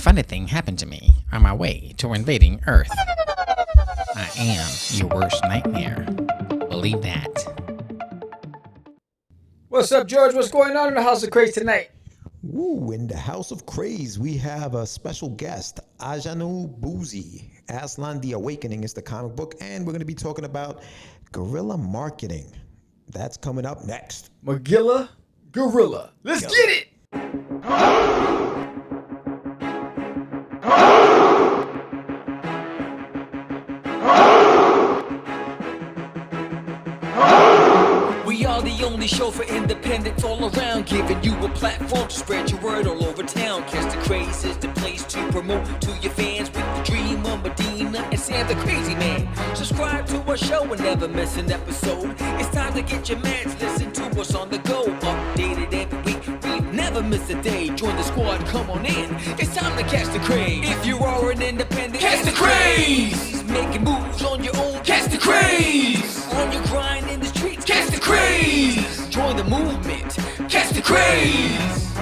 funny thing happened to me on my way to invading Earth. I am your worst nightmare. Believe that. What's up, George? What's going on in the House of Craze tonight? Woo, in the House of Craze, we have a special guest, Adjanu Bouzi. Aslan the Awakening is the comic book, and we're going to be talking about guerrilla marketing. That's coming up next. Magilla Gorilla. Let's get it! We are the only show for independents all around, giving you a platform to spread your word all over town. Catch the Craze is the place to promote to your fans with the Dreamer, Medina, and Sam the Crazy Man. Subscribe to our show and never miss an episode. It's time to get your meds, listen to us on the go. Updated every week, we never miss a day. Join the squad, come on in. It's time to catch the Craze. If you are an independent, catch the Craze. Making moves on your own, catch the Craze. On your grind in the streets, catch the Craze. Join the movement, catch the Craze.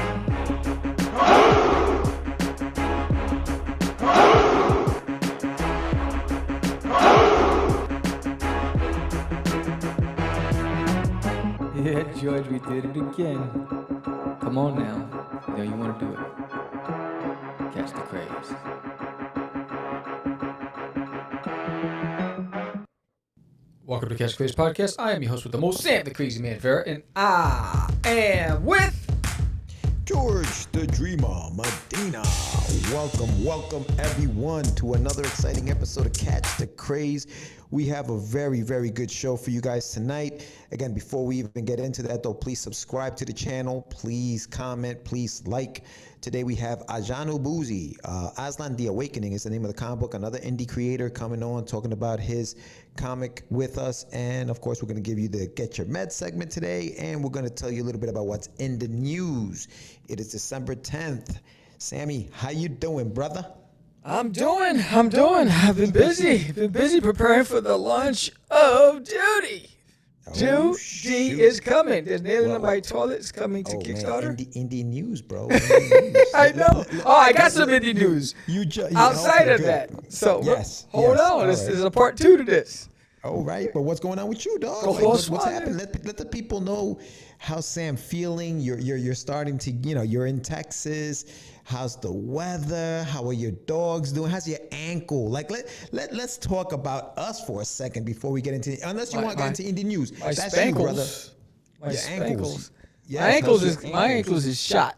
Yeah, George, we did it again. Come on now. You know you want to do it. Catch the Craze. Welcome to Catch the Craze Podcast. I am your host with the most, Sam the Crazy Man Farrah, and I am with George the Dreamer Medina. Welcome everyone to another exciting episode of Catch the Craze. We have a very, very good show for you guys tonight. Again, before we even get into that though, please subscribe to the channel. Please comment, please like. Today we have Adjanu Bouzi. Aslan the Awakening is the name of the comic book. Another indie creator coming on, talking about his comic with us. And of course, we're going to give you the Get Your Med segment today. And we're going to tell you a little bit about what's in the news. It is December 10th. Sammy, how you doing, brother? I'm doing. I've been busy preparing for the launch of Duty. Duty is coming. There's nailing on my toilets coming to Kickstarter. Man, indie news, bro. Indie news. I know. Oh, I got some indie news outside of good. that. So hold yes, on. This is a part 2 to this. Oh, right. But what's going on with you, dog? What's happening? Let the people know how Sam feeling. You're starting to, you're in Texas. How's the weather? How are your dogs doing? How's your ankle? Like, let's talk about us for a second before we get into, unless you want to get into indie news. My That's spankles. you, brother. My Your spankles. Yes, My ankles is shot.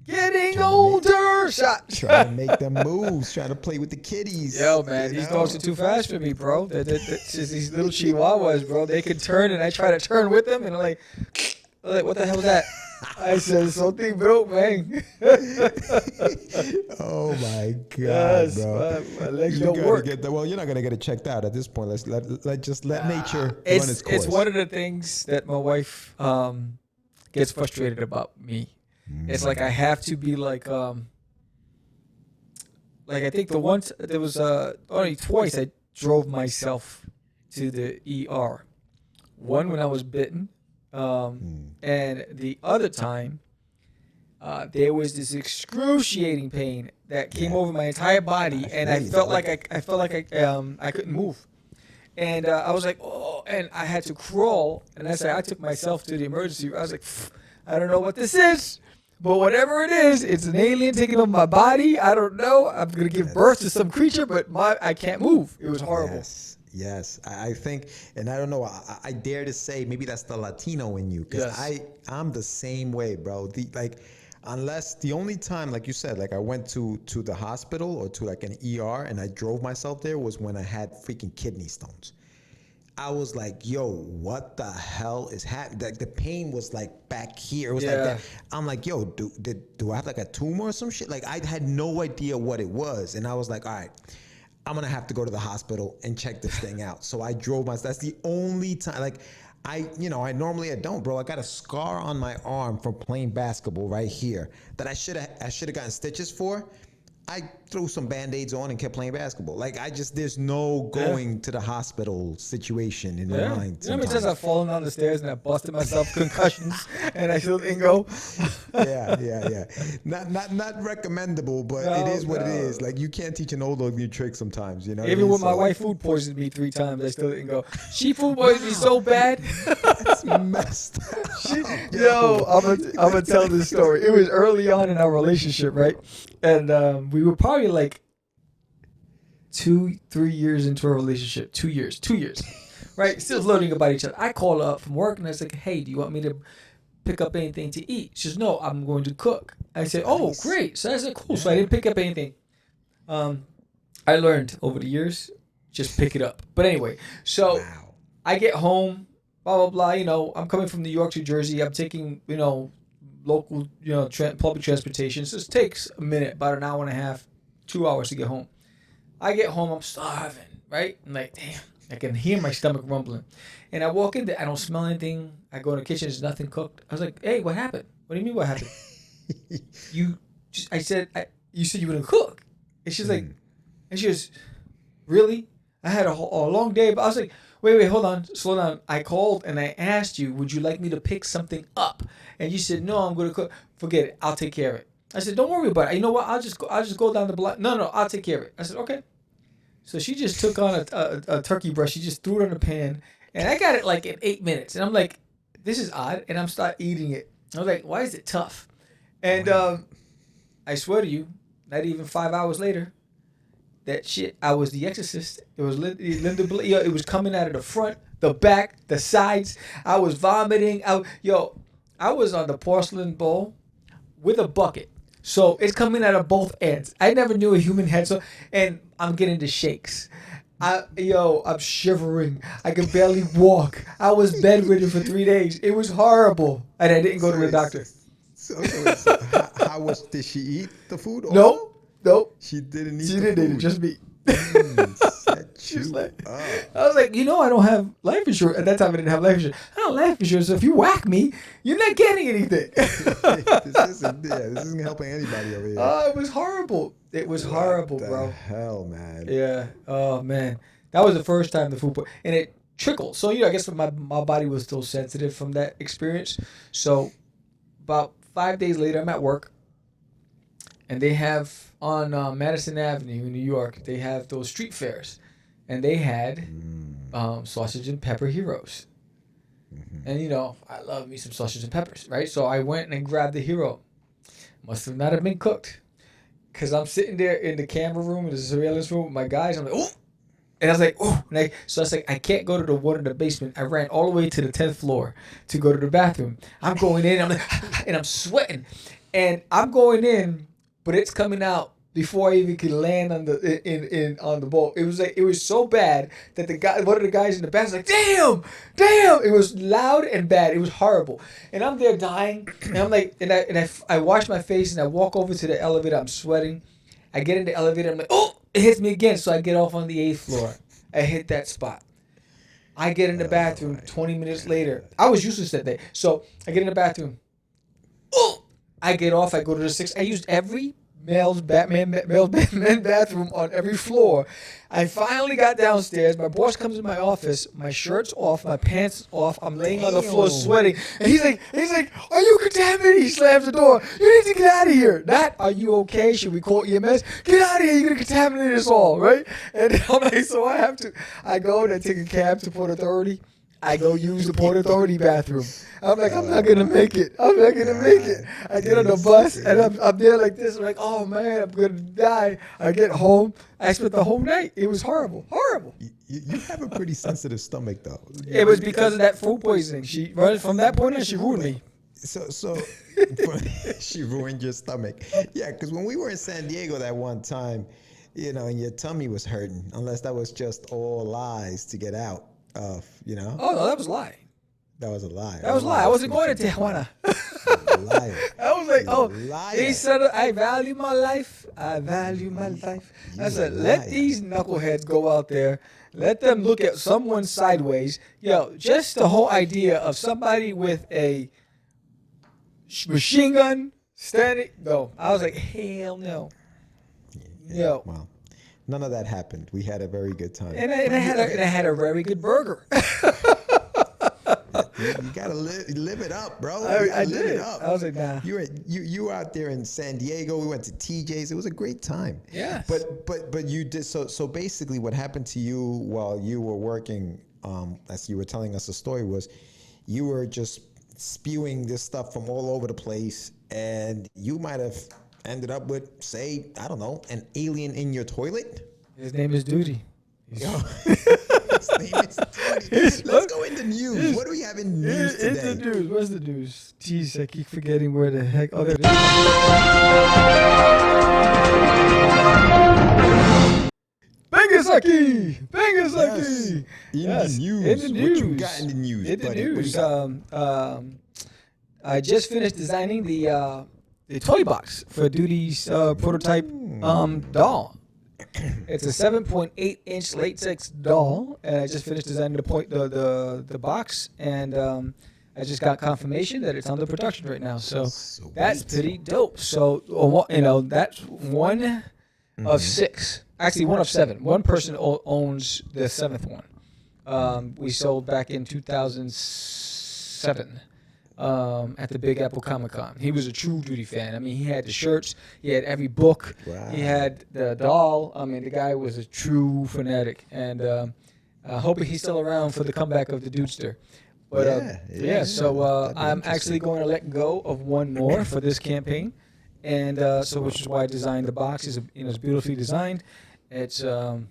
Getting older. Shot. Trying to make them moves, trying to play with the kitties. Yo, man, these dogs are too fast for me, bro. These little chihuahuas, bro. They can turn, and I try to turn with them, and I'm like, what the hell was that? I said, something broke, man. Oh my God, Yes, bro! my legs You don't gotta work. well, you're not gonna get it checked out at this point. Let's let nature run its course. It's one of the things that my wife gets frustrated about me. It's like I have to be like I think there was only twice I drove myself to the ER. One when I was bitten. And the other time, there was this excruciating pain that came over my entire body, and I felt like I couldn't move, and I was like, oh, and I had to crawl, and I took myself to the emergency room. I was like, I don't know what this is, but whatever it is, it's an alien taking over my body. I don't know. I'm gonna give birth to some creature, but I can't move. It was horrible. Yes, I think, and I don't know, I dare to say maybe that's the Latino in you, because I'm the same way, bro. Unless the only time, like you said, like I went to the hospital or to like an ER and I drove myself there was when I had freaking kidney stones. I was like, yo, what the hell is happening? Like the pain was like back here. It was like that. I'm like, yo, do I have like a tumor or some shit? Like I had no idea what it was. And I was like, all right, I'm going to have to go to the hospital and check this thing out. So I drove myself. That's the only time. Like I normally don't, bro. I got a scar on my arm from playing basketball right here that I should have gotten stitches for. I threw some Band-Aids on and kept playing basketball. Like, there's no going to the hospital situation in my mind. You know how many times I've fallen down the stairs and I busted myself, concussions, and I still didn't go? Yeah. Not recommendable, but it is what it is. Like, you can't teach an old dog new tricks sometimes, you know? Even when my wife food poisoned me 3 times, I still didn't go. She food poisoned me so bad. That's messed up. Yo, I'm gonna tell this story. It was early on in our relationship, right? And we were probably like 2-3 years into a relationship. 2 years, right? Still learning about each other. I call her up from work and I was like, "Hey, do you want me to pick up anything to eat?" She says, "No, I'm going to cook." I said, "Oh, great." So I said, "Cool." So I didn't pick up anything. I learned over the years, just pick it up. But anyway, so I get home, blah blah blah. You know, I'm coming from New York to Jersey. I'm taking local, public transportation. So it takes a minute, about an hour and a half, 2 hours to get home. I get home, I'm starving, right? I'm like, damn, I can hear my stomach rumbling. And I walk in there, I don't smell anything. I go in the kitchen, there's nothing cooked. I was like, hey, what happened? What do you mean what happened? You said you were gonna cook. And she's like, and she goes, really? I had a long day, but I was like, wait, hold on, slow down. I called and I asked you, would you like me to pick something up? And you said, no, I'm going to cook. Forget it. I'll take care of it. I said, don't worry about it. You know what? I'll just go down the block. No, I'll take care of it. I said, okay. So she just took on a turkey breast. She just threw it in the pan. And I got it like in 8 minutes. And I'm like, this is odd. And I'm start eating it. I was like, why is it tough? And I swear to you, not even 5 hours later, that shit, I was the exorcist. It was Linda. It was coming out of the front, the back, the sides. I was vomiting. I was on the porcelain bowl with a bucket. So it's coming out of both ends. I never knew a human had so, and I'm getting the shakes. I'm shivering. I could barely walk. I was bedridden for 3 days. It was horrible. And I didn't go to the doctor. So how much did she eat the food? Nope. She didn't eat She the didn't food. eat, just me. She's like, I was like, I don't have life insurance. At that time, I didn't have life insurance. I don't have life insurance, so if you whack me, you're not getting anything. this isn't helping anybody over here. It was horrible. It was horrible, bro. Hell, man. Yeah. Oh, man. That was the first time the food, and it trickled. So, I guess my body was still sensitive from that experience. So, about 5 days later, I'm at work. And they have on Madison Avenue in New York, they have those street fairs. And they had sausage and pepper heroes. Mm-hmm. And, I love me some sausage and peppers, right? So I went and grabbed the hero. Must have not have been cooked. Because I'm sitting there in the camera room, in the surveillance room with my guys. I'm like, oh! And I was like, oh! So I was like, I can't go to the one in the basement. I ran all the way to the 10th floor to go to the bathroom. I'm going in, I'm like, and I'm sweating. And I'm going in, but it's coming out before I even could land on the boat. It was so bad that one of the guys in the back was like, damn. It was loud and bad. It was horrible. And I'm there dying. And I'm like, I wash my face and I walk over to the elevator. I'm sweating. I get in the elevator. I'm like, oh, it hits me again. So I get off on the 8th floor. I hit that spot. I get in the bathroom 20 minutes later. I was useless that day. So I get in the bathroom. Oh, I get off. I go to the 6th. I used every male Batman bathroom on every floor. I finally got downstairs. My boss comes in my office. My shirt's off. My pants off. I'm laying on the floor sweating. And he's like, are you contaminated? He slams the door. You need to get out of here. Not, are you okay? Should we call EMS? Get out of here. You're going to contaminate us all, right? And I'm like, so I go and I take a cab to Port Authority. I go use the Port Authority bathroom. I'm like, I'm not going to make it. I get on the bus, and I'm there like this. I'm like, oh, man, I'm going to die. I get home. I spent the whole night. It was horrible. You have a pretty sensitive stomach, though. It was because of that food poisoning. From that point on, she ruined me. So she ruined your stomach. Yeah, because when we were in San Diego that one time, and your tummy was hurting, unless that was just all lies to get out. Oh, no, that was a lie. That was a lie. That was a lie. I wasn't going to Tijuana. Liar. I was like, liar. He said, I value my life. I said, let these knuckleheads go out there. Let them look at someone sideways. Just the whole idea of somebody with a machine gun standing. No, I was like, hell no. Yeah. Well, none of that happened. We had a very good time. And I had a very good burger. You gotta live it up, bro. I Live did. it up. I was like, nah. You were out there in San Diego. We went to TJ's. It was a great time. Yes. But you did so basically what happened to you while you were working, as you were telling us the story, was you were just spewing this stuff from all over the place, and you might have ended up with, say, I don't know, an alien in your toilet. His name is Duty. His name is Duty. Let's go into news. What do we have in news today? It's the news. What's the news? Jeez, I keep forgetting where the heck. Oh, there it is. Bangasaki! Bangasaki! Yes. In the news. What you got in the news? In the buddy? news. I just finished designing the toy box for Duty's prototype doll. It's a 7.8 inch latex doll, and I just finished designing the box, and I just got confirmation that it's under production right now. So that's pretty dope. So that's one of six, actually one of seven. One person owns the seventh one. We sold back in 2007. At the Big Apple Comic Con. He was a true Duty fan. I mean, he had the shirts, he had every book, he had the doll. I mean, the guy was a true fanatic, and hoping he's still around for the comeback of the Dudester. But so I'm actually going to let go of one more for this campaign, and which is why I designed the box. It's beautifully designed. It's I'm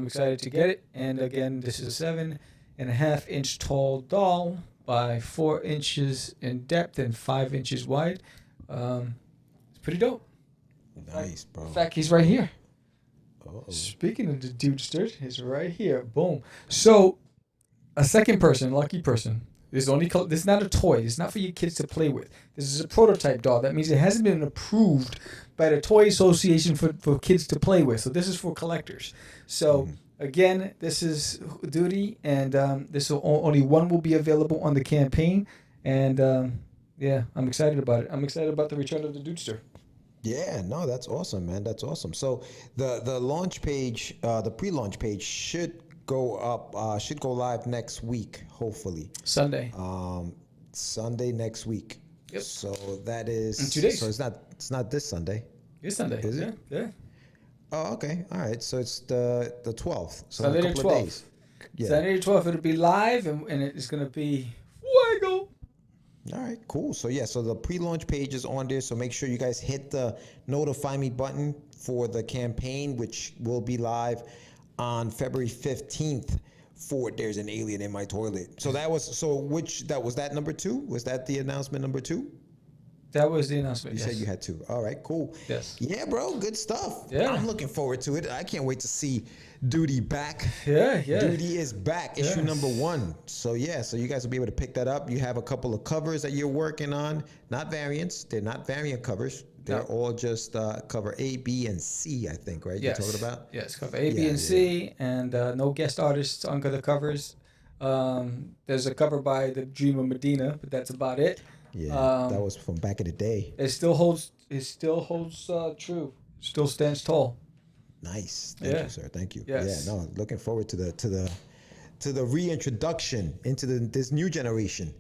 excited to get it, and again, this is a 7.5 inch tall doll by 4 inches in depth and 5 inches wide. It's pretty dope. Nice, bro. In fact, he's right here. Uh-oh. Speaking of the Dudester, he's right here. Boom. So, a second person, lucky person. This is not a toy. It's not for your kids to play with. This is a prototype doll. That means it hasn't been approved by the Toy Association for kids to play with. So this is for collectors. So. Again, this is Duty, and only one will be available on the campaign, and I'm excited about it. I'm excited about the return of the Dudester. Yeah, no, that's awesome, man. That's awesome. So the launch page, the pre-launch page should go up, should go live next week, hopefully. Sunday. Sunday next week. Yep. So that is in 2 days. So it's not this Sunday. This Sunday. Is it? Yeah. Oh, okay. All right. So it's the 12th. So Sunday in a couple the 12th. of days. Yeah. Saturday the 12th, it'll be live, and it's going to be fuego. All right, cool. So so the pre-launch page is on there. So make sure you guys hit the notify me button for the campaign, which will be live on February 15th. For There's an Alien in My Toilet. So was that number 2? Was that the announcement number 2? That was the announcement. You said you had 2. All right, cool. Yes. Yeah, bro, good stuff. Yeah. I'm looking forward to it. I can't wait to see Duty back. Yeah. Duty is back, issue Yes. number 1. So so you guys will be able to pick that up. You have a couple of covers that you're working on, not variants. They're not variant covers. They're all just cover A, B, and C, I think, right? Yes. You're talking about? Yes, cover A, B, and C, and no guest artists on the covers. There's a cover by the Dreamer Medina, but that's about it. Yeah, that was from back in the day. It still holds true. Still stands tall. Nice. Thank you, sir. Thank you. Yes. Yeah, no, looking forward to the reintroduction into this new generation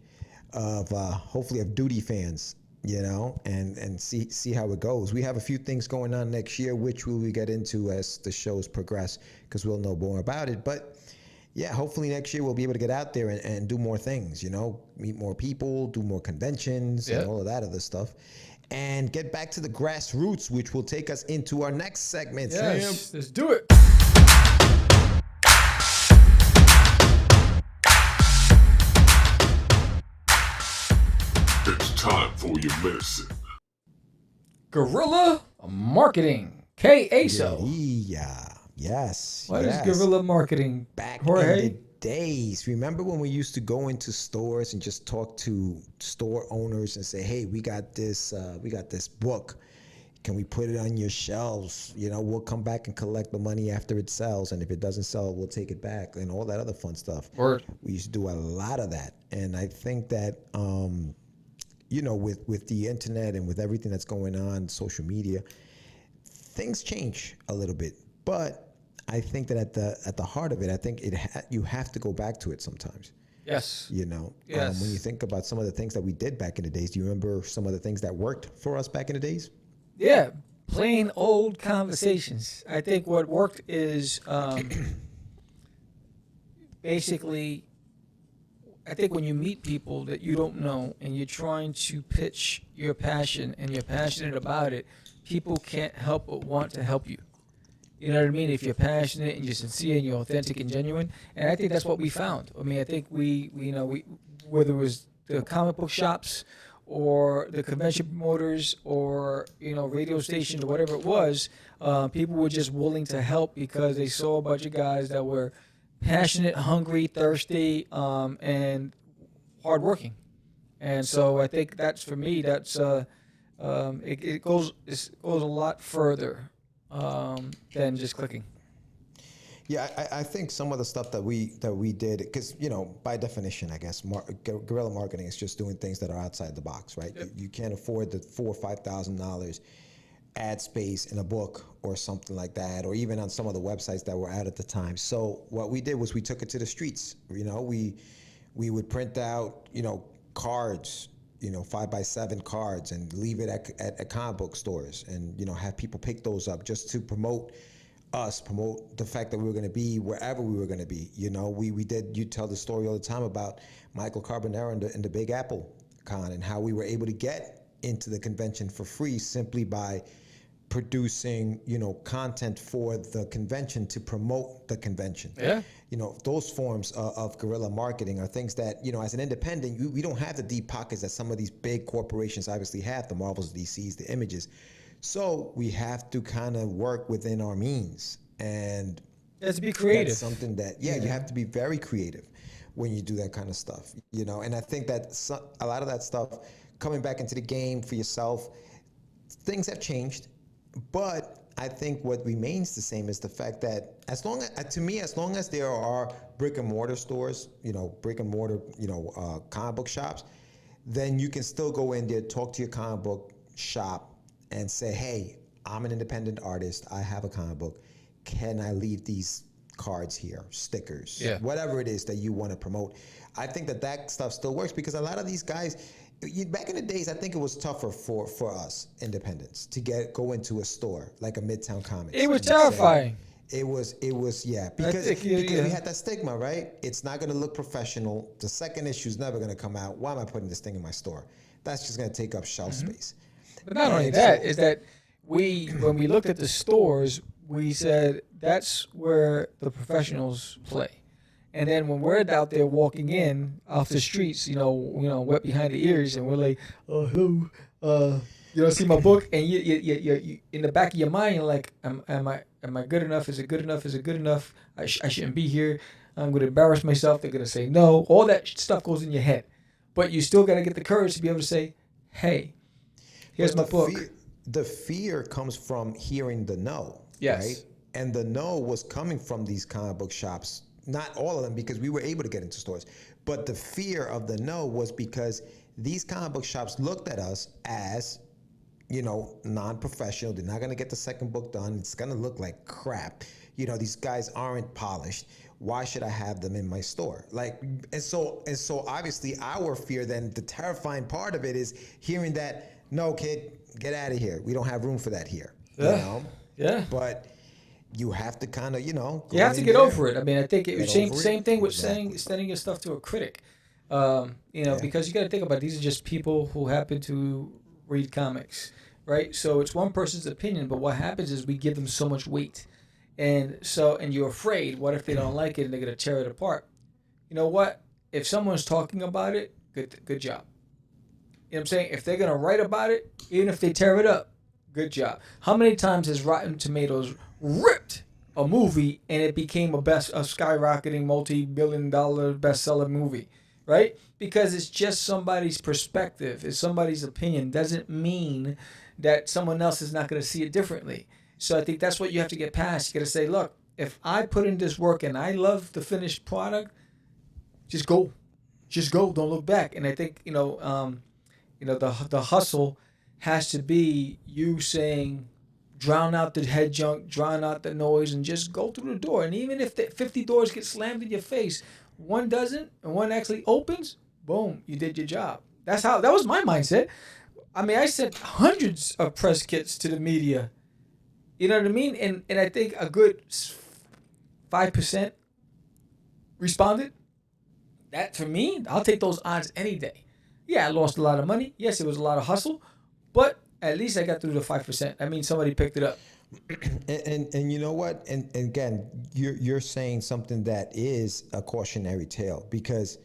of hopefully of Duty fans, and see how it goes. We have a few things going on next year, which we will get into as the shows progress, because we'll know more about it. But yeah, hopefully next year we'll be able to get out there and do more things, meet more people, do more conventions, and all of that other stuff. And get back to the grassroots, which will take us into our next segment. Yes, let's do it. It's time for your medicine. Guerrilla marketing. K-ASO. Yeah. Yes. What is guerrilla marketing? Back Jorge? in the days. Remember when we used to go into stores and just talk to store owners and say, "Hey, we got this book. Can we put it on your shelves? We'll come back and collect the money after it sells, and if it doesn't sell, we'll take it back," and all that other fun stuff. Word. We used to do a lot of that, and I think that with the internet and with everything that's going on, social media, things change a little bit, but I think that at the heart of it, I think you have to go back to it sometimes. Yes. You know, Yes. when you think about some of the things that we did back in the days, do you remember some of the things that worked for us back in the days? Yeah, plain old conversations. I think what worked is basically, I think when you meet people that you don't know and you're trying to pitch your passion and you're passionate about it, people can't help but want to help you. You know what I mean? If you're passionate and you're sincere and you're authentic and genuine, and I think that's what we found. I mean, I think we whether it was the comic book shops or the convention promoters or radio stations or whatever it was, people were just willing to help because they saw a bunch of guys that were passionate, hungry, thirsty, and hardworking. And so I think that's, for me, that's it goes a lot further than just clicking. Yeah, I think some of the stuff that we did, because by definition, I guess guerrilla marketing is just doing things that are outside the box, right? Yep. You can't afford the $4,000 or $5,000 ad space in a book or something like that, or even on some of the websites that were out at the time. So what we did was we took it to the streets. We would print out cards, 5x7 cards, and leave it at comic book stores, and have people pick those up just to promote the fact that we were going to be wherever we were going to be. You tell the story all the time about Michael Carbonero and the Big Apple Con, and how we were able to get into the convention for free simply by producing content for the convention to promote the convention. Yeah. Those forms of guerrilla marketing are things that as an independent, we don't have the deep pockets that some of these big corporations obviously have, the Marvels, DCs, the Images. So we have to kind of work within our means, and Let's be creative. that's something that you have to be very creative when you do that kind of stuff. And I think that a lot of that stuff coming back into the game for yourself, things have changed. But I think what remains the same is the fact that as long as there are brick and mortar stores, comic book shops, then you can still go in there, talk to your comic book shop, and say, hey, I'm an independent artist. I have a comic book. Can I leave these cards here, stickers, whatever it is that you want to promote? I think that stuff still works, because a lot of these guys, back in the days, I think it was tougher for us independents to go into a store like a Midtown Comics. It was terrifying. It was because we had that stigma, right? It's not going to look professional. The second issue is never going to come out. Why am I putting this thing in my store? That's just going to take up shelf space. But not only that, is that when we looked at the stores, we said that's where the professionals play. And then when we're out there walking in off the streets, wet behind the ears, and we're like, oh, hello, see my book, and you in the back of your mind, you're like, am I good enough? Is it good enough? Is it good enough? I shouldn't be here. I'm going to embarrass myself. They're going to say no. All that stuff goes in your head, but you still got to get the courage to be able to say, hey, here's my book. The fear comes from hearing the no. Yes. Right? And the no was coming from these comic book shops. Not all of them, because we were able to get into stores. But the fear of the no was because these comic book shops looked at us as, non-professional. They're not going to get the second book done. It's going to look like crap. These guys aren't polished. Why should I have them in my store? And so obviously our fear, then the terrifying part of it is hearing that, no, kid, get out of here. We don't have room for that here. Yeah. But you have to kind of, you have to get over it. I mean, I think same thing with sending your stuff to a critic. Because you got to think about it. These are just people who happen to read comics, right? So it's one person's opinion, but what happens is we give them so much weight. And you're afraid, what if they don't like it and they're going to tear it apart? You know what? If someone's talking about it, good job. You know what I'm saying? If they're going to write about it, even if they tear it up, good job. How many times has Rotten Tomatoes ripped a movie and it became a skyrocketing multi-billion-dollar bestseller movie, right? Because it's just somebody's perspective, it's somebody's opinion. Doesn't mean that someone else is not going to see it differently. So I think that's what you have to get past. You got to say, look, if I put in this work and I love the finished product, just go. Don't look back. And I think the hustle has to be you saying, drown out the head junk, drown out the noise, and just go through the door. And even if the 50 doors get slammed in your face, one doesn't, and one actually opens, boom, you did your job. That was my mindset. I mean, I sent hundreds of press kits to the media. You know what I mean? And I think a good 5% responded. That, for me, I'll take those odds any day. Yeah, I lost a lot of money. Yes, it was a lot of hustle, but at least I got through the 5%. I mean, somebody picked it up. And you know what? And again, you're saying something that is a cautionary tale, because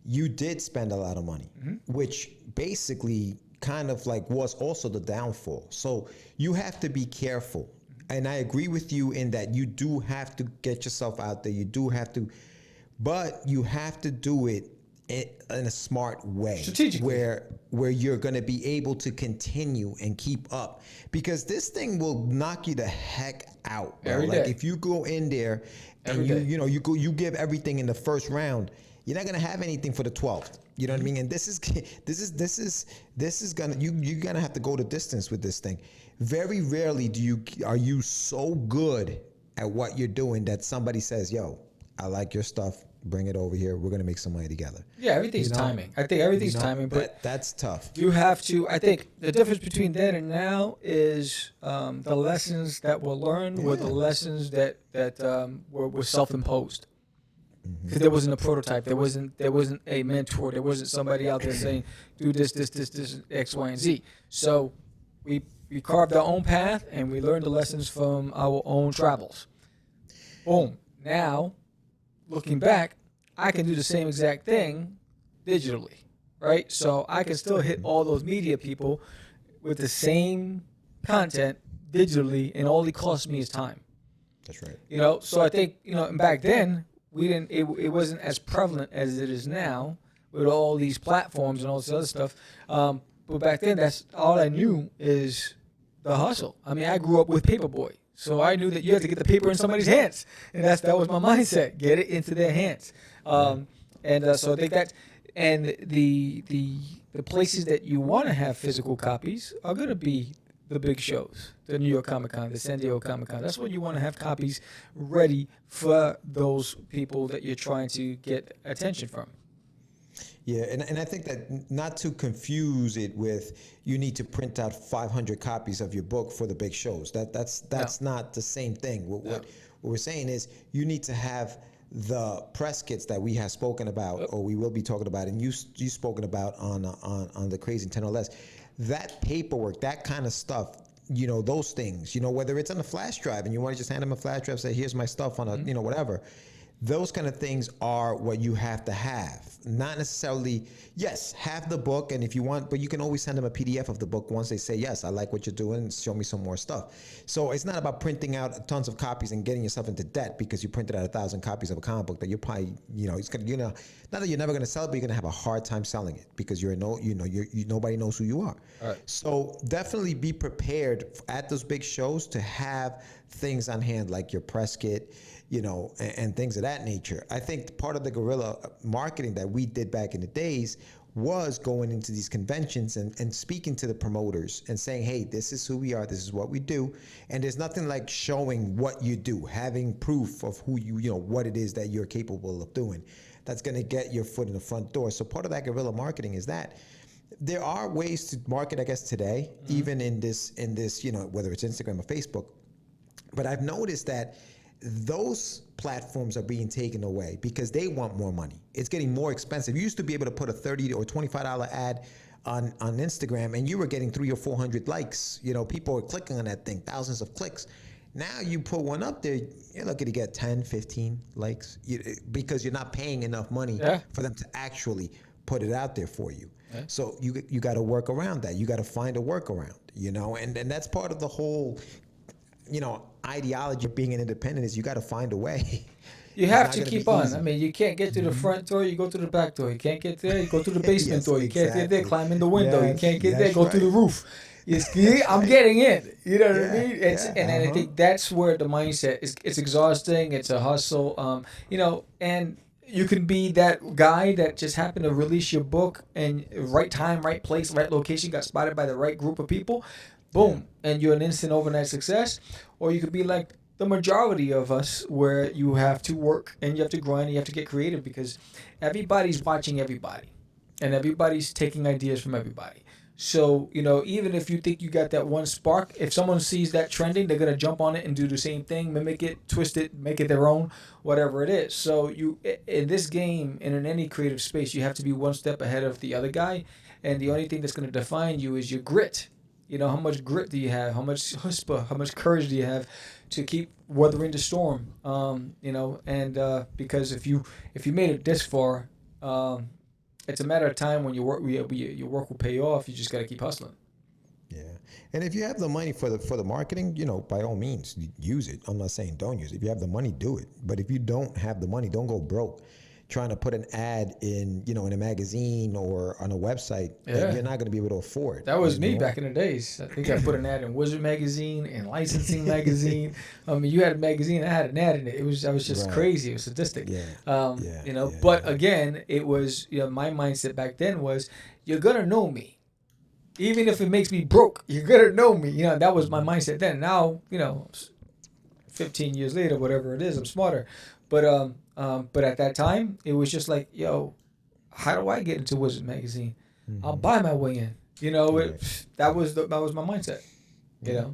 you did spend a lot of money, which basically kind of like was also the downfall. So you have to be careful. And I agree with you in that you do have to get yourself out there. You do have to, but you have to do it in a smart way, strategically, where you're going to be able to continue and keep up, because this thing will knock you the heck out, bro. Every like day. If you go in there and you give everything in the first round, you're not going to have anything for the 12th. You know what I mean? And this is gonna, you're gonna have to go the distance with this thing. Very rarely are you so good at what you're doing that somebody says, "Yo, I like your stuff. Bring it over here. We're gonna make some money together." Yeah, everything's timing. I think everything's timing, but that's tough. you have to. I think the difference between then and now is the lessons that were learned were the lessons that were self-imposed. Because there wasn't a prototype, there wasn't a mentor, there wasn't somebody out there saying, do this, X, Y, and Z. So we carved our own path and we learned the lessons from our own travels. Boom. Now, looking back, I can do the same exact thing digitally, right? So I can still hit all those media people with the same content digitally, and all it costs me is time. That's right. You know, so I think, and back then, it wasn't as prevalent as it is now with all these platforms and all this other stuff. But back then, that's all I knew is the hustle. I mean, I grew up with Paperboy, so I knew that you had to get the paper in somebody's hands, and that was my mindset: get it into their hands. So I think that, and the places that you want to have physical copies are going to be the big shows, the New York Comic Con, the San Diego Comic Con. That's when you want to have copies ready for those people that you're trying to get attention from. Yeah, and I think that not to confuse it with you need to print out 500 copies of your book for the big shows. That's not the same thing. What we're saying is you need to have the press kits that we have spoken about, or we will be talking about, and you spoken about on the Crazy 10 or Less. That paperwork, that kind of stuff, those things, whether it's on a flash drive and you want to just hand them a flash drive, say, here's my stuff on a, whatever. Those kind of things are what you have to have. Not necessarily, yes, have the book, and if you want, but you can always send them a PDF of the book once they say, yes, I like what you're doing, show me some more stuff. So it's not about printing out tons of copies and getting yourself into debt because you printed out 1,000 copies of a comic book that you're probably, it's gonna, not that you're never gonna sell it, but you're gonna have a hard time selling it because nobody knows who you are. All right. So definitely be prepared at those big shows to have things on hand like your press kit, and things of that nature. I think part of the guerrilla marketing that we did back in the days was going into these conventions and speaking to the promoters and saying, hey, this is who we are, this is what we do. And there's nothing like showing what you do, having proof of who what it is that you're capable of doing. That's gonna get your foot in the front door. So part of that guerrilla marketing is that there are ways to market, I guess, today, even in this, whether it's Instagram or Facebook. But I've noticed that those platforms are being taken away because they want more money. It's getting more expensive. You used to be able to put a $30 or $25 ad on Instagram and you were getting 300 or 400 likes. People were clicking on that thing, thousands of clicks. Now you put one up there, you're lucky to get 10, 15 likes because you're not paying enough money for them to actually put it out there for you. Yeah. So you got to work around that. You got to find a workaround, and that's part of the whole ideology of being an independent is you got to find a way. You have to keep on. I mean, you can't get to the front door, you go through the back door. You can't get there, you go through the basement door. You can't get there, climb in the window. You can't get there, go through the roof. I'm getting in. You know what I mean? And I think that's where the mindset is. It's exhausting. It's a hustle. And you can be that guy that just happened to release your book and right time, right place, right location, got spotted by the right group of people. boom, and you're an instant overnight success. Or you could be like the majority of us, where you have to work and you have to grind and you have to get creative, because everybody's watching everybody and everybody's taking ideas from everybody. So, even if you think you got that one spark, if someone sees that trending, they're going to jump on it and do the same thing, mimic it, twist it, make it their own, whatever it is. So in this game and in any creative space, you have to be one step ahead of the other guy. And the only thing that's going to define you is your grit. How much grit do you have? How much chutzpah, how much courage do you have to keep weathering the storm? Because if you made it this far, it's a matter of time when your work will pay off. You just got to keep hustling. Yeah, and if you have the money for the marketing, by all means, use it. I'm not saying don't use it. If you have the money, do it. But if you don't have the money, don't go broke trying to put an ad in a magazine or on a website that you're not going to be able to afford. That was me back in the days. I think I put an ad in Wizard magazine and Licensing magazine. You had a magazine, I had an ad in it. I was just crazy. It was sadistic. But again, it was, my mindset back then was, you're going to know me. Even if it makes me broke, you're going to know me. That was my mindset then. Now, 15 years later, whatever it is, I'm smarter. But at that time, it was just like, yo, how do I get into Wizard magazine? I'll buy my way in. That was my mindset. Yeah,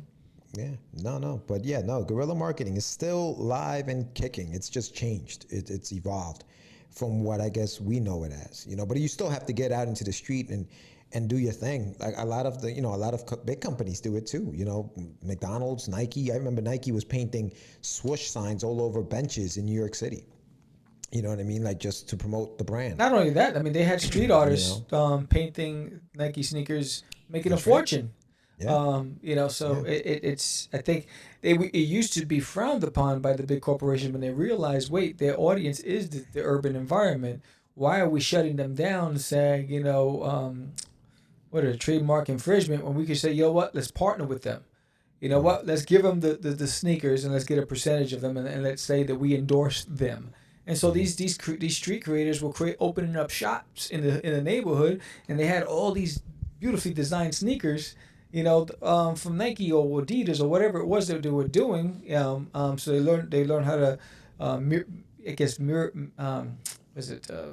no. But guerrilla marketing is still live and kicking. It's just changed. It's evolved from what I guess we know it as. But you still have to get out into the street and do your thing. Like a lot of big companies do it too. McDonald's, Nike. I remember Nike was painting swoosh signs all over benches in New York City. You know what I mean? Like just to promote the brand. Not only that, they had street artists painting Nike sneakers, making a fortune. Yeah. It's I think it used to be frowned upon by the big corporations when they realized, wait, their audience is the urban environment. Why are we shutting them down, saying, what a trademark infringement, when we could say, what, let's partner with them. What, let's give them the sneakers and let's get a percentage of them, and let's say that we endorse them. And so these street creators were opening up shops in the neighborhood, and they had all these beautifully designed sneakers, from Nike or Adidas or whatever it was that they were doing. So they learned how to,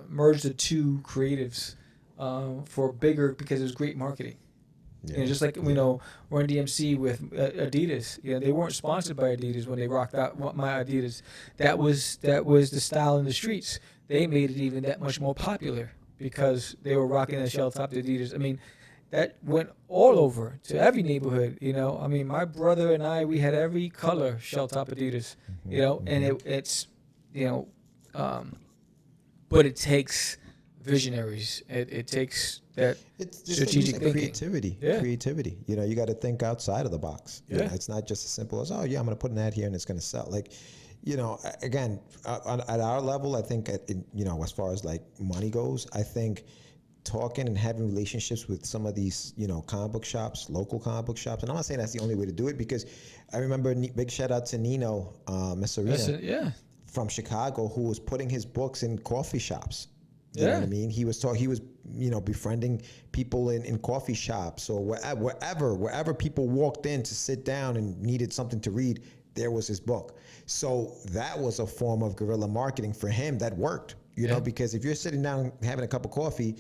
merge the two creatives for bigger, because it was great marketing. Yeah. Just like Run DMC with Adidas. They weren't sponsored by Adidas when they rocked out my Adidas. That was the style in the streets. They made it even that much more popular because they were rocking the shell top Adidas. That went all over to every neighborhood. My brother and I, we had every color shell top Adidas. And it's but it takes visionaries. It takes that strategic thinking. Creativity. You got to think outside of the box. It's not just as simple as, I'm going to put an ad here and it's going to sell. Again, at our level, I think, as far as like money goes, I think talking and having relationships with some of these, comic book shops, local comic book shops, and I'm not saying that's the only way to do it, because I remember big shout out to Nino Messerina from Chicago, who was putting his books in coffee shops. You know what I mean? He was befriending people in coffee shops or wherever people walked in to sit down and needed something to read, there was his book. So that was a form of guerrilla marketing for him that worked, because if you're sitting down having a cup of coffee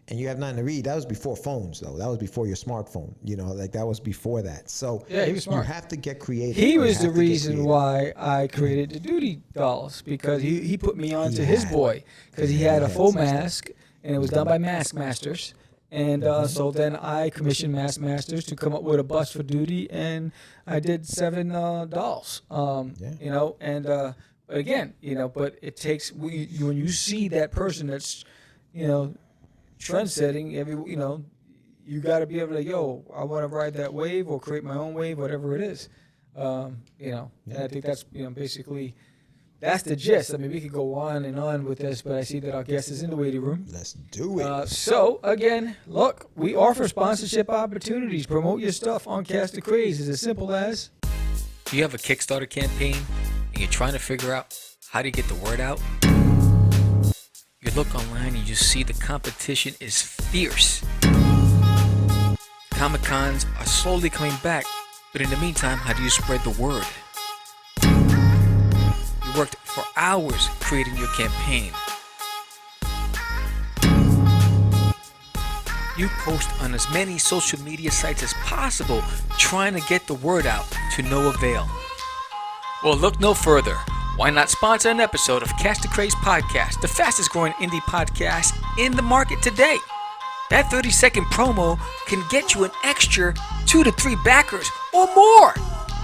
and you have nothing to read, that was before phones though. That was before your smartphone, that was before that. So he was smart. You have to get creative. He was the reason why I created the Duty dolls, because he put me on to his boy, because he had a full mask and it was done by Mask Masters. And so then I commissioned Mask Masters to come up with a bust for Duty, and I did 7 dolls. But again, but it takes, when you see that person that's, trend setting, you got to be able to, I want to ride that wave or create my own wave, whatever it is. And I think that's, basically, that's the gist. We could go on and on with this, but I see that our guest is in the waiting room. Let's do it. So again, look, we offer sponsorship opportunities. Promote your stuff on Cast the Craze. It's as simple as, do you have a Kickstarter campaign and you're trying to figure out how to get the word out? You look online and you see the competition is fierce. Comic-Cons are slowly coming back, but in the meantime, how do you spread the word? You worked for hours creating your campaign. You post on as many social media sites as possible, trying to get the word out to no avail. Well, look no further. Why not sponsor an episode of Cast the Craze Podcast, the fastest growing indie podcast in the market today? That 30-second promo can get you an extra 2 to 3 backers or more.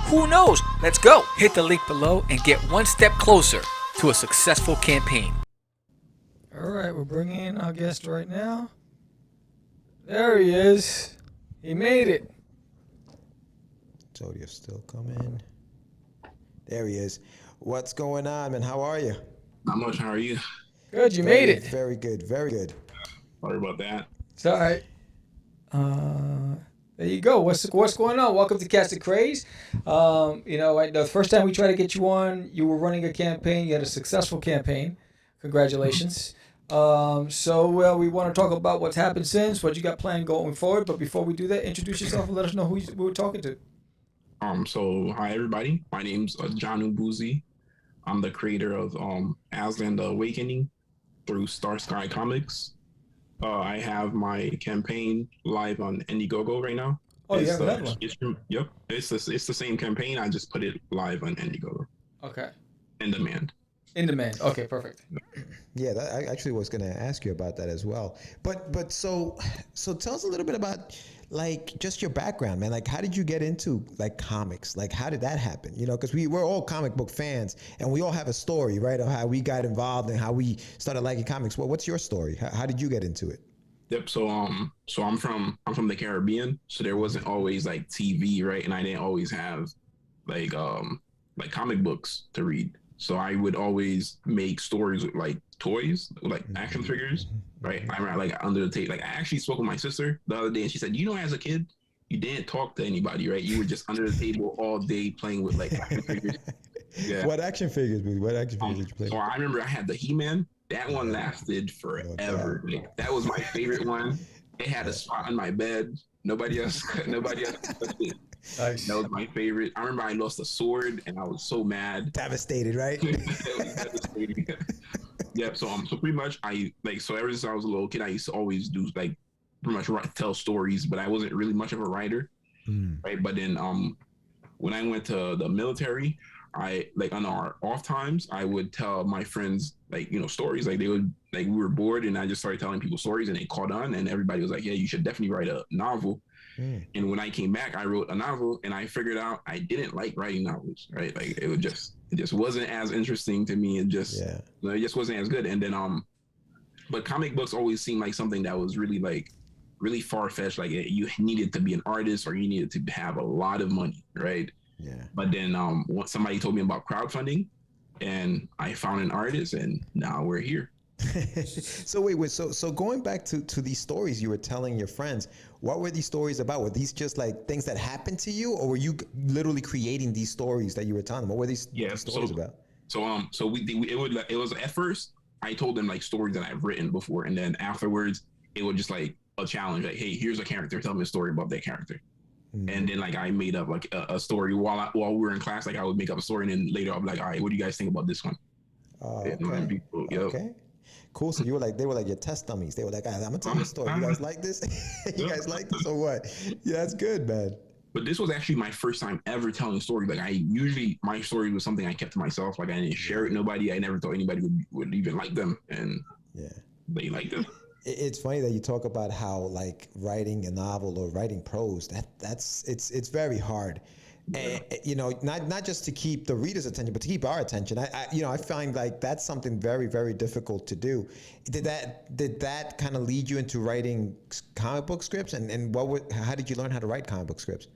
Who knows? Let's go. Hit the link below and get one step closer to a successful campaign. All right, we're bringing in our guest right now. There he is. He made it. Zodiac's still coming. There he is. What's going on, man? How are you? Not much. How are you? Good, you made it. Very good. Very good. Sorry about that. It's all right. There you go. What's going on? Welcome to Cast the Craze. The first time we tried to get you on, you were running a campaign. You had a successful campaign. Congratulations. We want to talk about what's happened since, what you got planned going forward. But before we do that, introduce yourself and let us know who we're talking to. So hi everybody. My name's Adjanu Bouzi. I'm the creator of Aslan the Awakening through Star Sky Comics. I have my campaign live on Indiegogo right now. Oh, you have that one? Yep. It's the same campaign. I just put it live on Indiegogo. Okay. In demand. In demand. Okay, perfect. Yeah, I actually was going to ask you about that as well. But so tell us a little bit about like just your background, man. Like, how did you get into like comics? Like, how did that happen? You know, because we're all comic book fans and we all have a story, right, of how we got involved and how we started liking comics. Well, what's your story? How did you get into it? Yep. So I'm from the Caribbean, so there wasn't always like TV, right? And I didn't always have like comic books to read. So I would always make stories with like toys, like action figures, right? I remember like under the table. Like I actually spoke with my sister the other day, and she said, as a kid, you didn't talk to anybody, right? You were just under the table all day playing with like action figures. Yeah. What action figures, Bouzi? What action figures did you play? So I remember I had the He-Man. That one lasted forever. Like, that was my favorite one. It had a spot on my bed. Nobody else touched it. Nice. That was my favorite. I remember I lost a sword and I was so mad. Devastated, right? Devastating. Yeah. So pretty much ever since I was a little kid, I used to always do like pretty much tell stories, but I wasn't really much of a writer, right? But then when I went to the military, I like on our off times, I would tell my friends stories. Like they would we were bored and I just started telling people stories and they caught on and everybody was like, yeah, you should definitely write a novel. And when I came back, I wrote a novel and I figured out I didn't like writing novels, right? Like it just wasn't as interesting to me. It just wasn't as good. And then but comic books always seemed like something that was really far-fetched. Like you needed to be an artist or you needed to have a lot of money, right? Yeah. But then once somebody told me about crowdfunding and I found an artist and now we're here. So wait, so going back to these stories you were telling your friends, what were these stories about? Were these just like things that happened to you, or were you literally creating these stories that you were telling them? What were these stories about? It was at first I told them like stories that I've written before, and then afterwards it was just like a challenge, like, hey, here's a character, tell me a story about that character. And then like I made up like a story while we were in class. Like I would make up a story, and then later I'll be like, all right, what do you guys think about this one? Okay. Okay. Cool. So they were like your test dummies. They were like, I'm gonna tell you a story. You guys like this? You guys like this or what? Yeah, that's good, man. But this was actually my first time ever telling a story. Like my story was something I kept to myself. Like I didn't share it with nobody. I never thought anybody would even like them, and they liked them. It's funny that you talk about how like writing a novel or writing prose, it's very hard. And, not just to keep the reader's attention, but to keep our attention. I find like that's something very, very difficult to do. Did that kind of lead you into writing comic book scripts? And how did you learn how to write comic book scripts?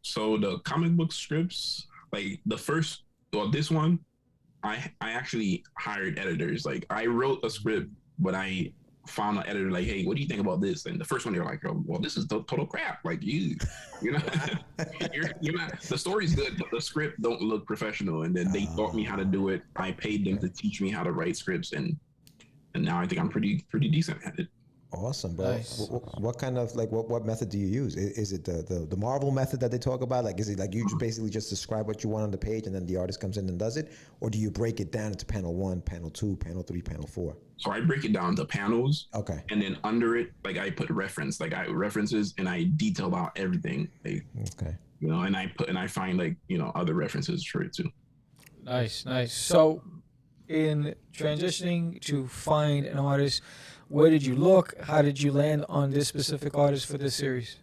So the comic book scripts, like this one, I actually hired editors. Like I wrote a script, but I found an editor like, hey, what do you think about this? And the first one they were like, oh, well, this is total crap. Like you're not. The story's good, but the script don't look professional. And then they taught me how to do it. I paid them to teach me how to write scripts, and now I think I'm pretty decent at it. Awesome, bro. Nice. What kind of like what method do you use? Is it the Marvel method that they talk about? Like, is it like you just basically just describe what you want on the page and then the artist comes in and does it, or do you break it down into panel 1, panel 2, panel 3, panel 4? So I break it down to panels. Okay. And then under it, like I put references and I detail out everything. Like, Okay. you know, and I find like, you know, other references for it too. Nice. So, in transitioning to find an artist, where did you look? How did you land on this specific artist for this series?